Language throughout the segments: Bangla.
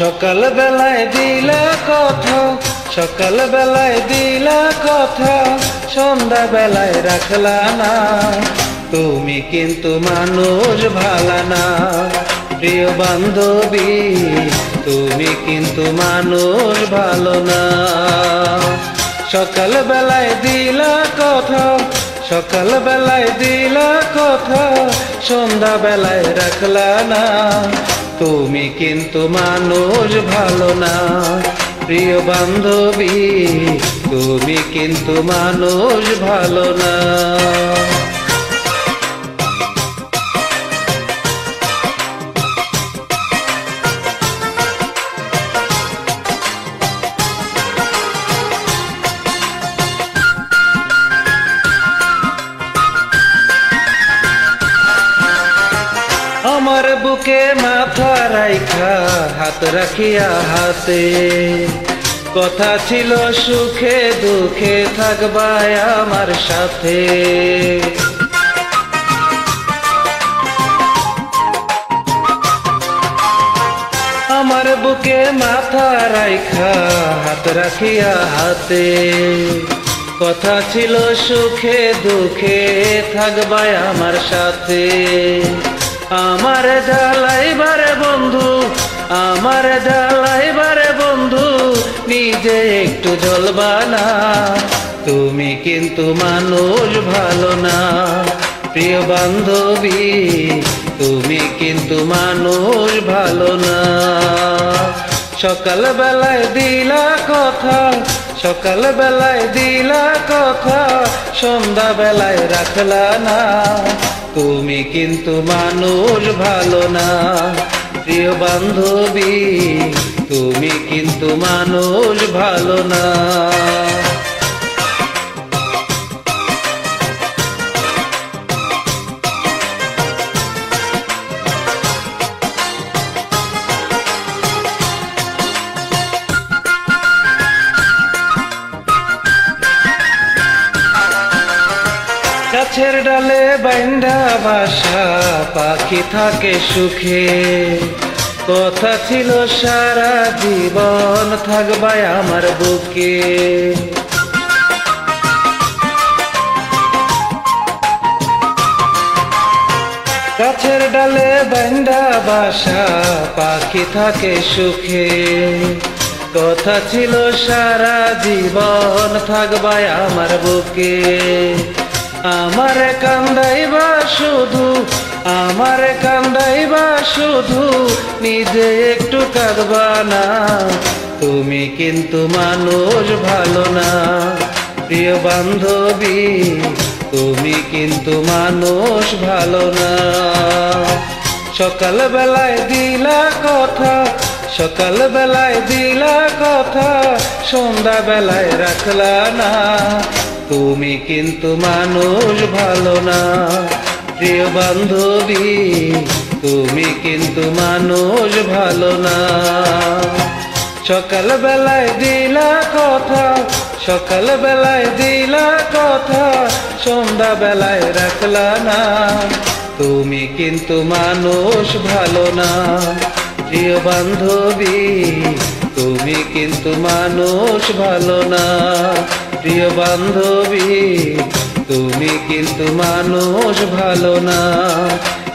সকাল বেলায় দিলা কথা, সকাল বেলায় দিলা কথা, সন্ধ্যা বেলায় রাখলা না। তুমি কিন্তু মানুষ ভালা না প্রিয় বান্ধবী, তুমি কিন্তু মানুষ ভালো না। সকাল বেলায় দিলা কথা, সকাল বেলায় দিলা কথা, সন্ধ্যা বেলায় রাখলা না। তুমি কিন্তু মানুষ ভালো না প্রিয় বান্ধবী, তুমি কিন্তু মানুষ ভালো না। আমার বুকে মাথা রাইখা হাত রাখিয়া হাতে, কথা ছিল সুখে দুঃখে থাকবা আমার সাথে। আমার বুকে মাথা রাইখা হাত রাখিয়া হাতে, কথা ছিল সুখে দুঃখে থাকবা আমার সাথে। আমার জ্বালাইবারে বন্ধু, আমার জ্বালাইবারে বন্ধু, নিজে একটু জ্বলবা না। তুমি কিন্তু মানুষ ভালো না প্রিয় বান্ধবী, তুমি কিন্তু মানুষ ভালো না। সকাল বেলায় দিলা কথা, সকাল বেলায় দিলা কথা, সন্ধ্যা বেলায় রাখলা না। তুমি কিন্তু মানুষ ভালো না প্রিয় বান্ধবী, তুমি কিন্তু মানুষ ভালো না। গাছের ডালে বাইন্ধা বাসা পাখি থাকে সুখে, কথা ছিল সারা জীবন থাকবা আমার বুকে। গাছের ডালে বাইন্ধা বাসা পাখি থাকে সুখে, কথা ছিল সারা জীবন থাকবা আমার বুকে। আমার কান্দাইবা শুধু, আমার কান্দাইবা শুধু, নিজে একটু কাঁদবা না। তুমি কিন্তু মানুষ ভালো না প্রিয় বান্ধবী, তুমি কিন্তু মানুষ ভালো না। সকাল বেলায় দিলা কথা, সকাল বেলায় দিলা কথা, সন্ধ্যা বেলায় রাখলা না। তুমি কিন্তু মানুষ ভালো না প্রিয় বান্ধবী, তুমি কিন্তু মানুষ ভালো না। সকাল বেলায় দিলা কথা, সকাল বেলায় দিলা কথা, সন্ধ্যা বেলায় রাখলা না। তুমি কিন্তু মানুষ ভালো না প্রিয় বান্ধবী, তুমি কিন্তু মানুষ ভালো না প্রিয় বান্ধবী, তুমি কিন্তু মানুষ ভালো না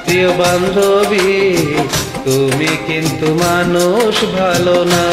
প্রিয় বান্ধবী, তুমি কিন্তু মানুষ ভালো না।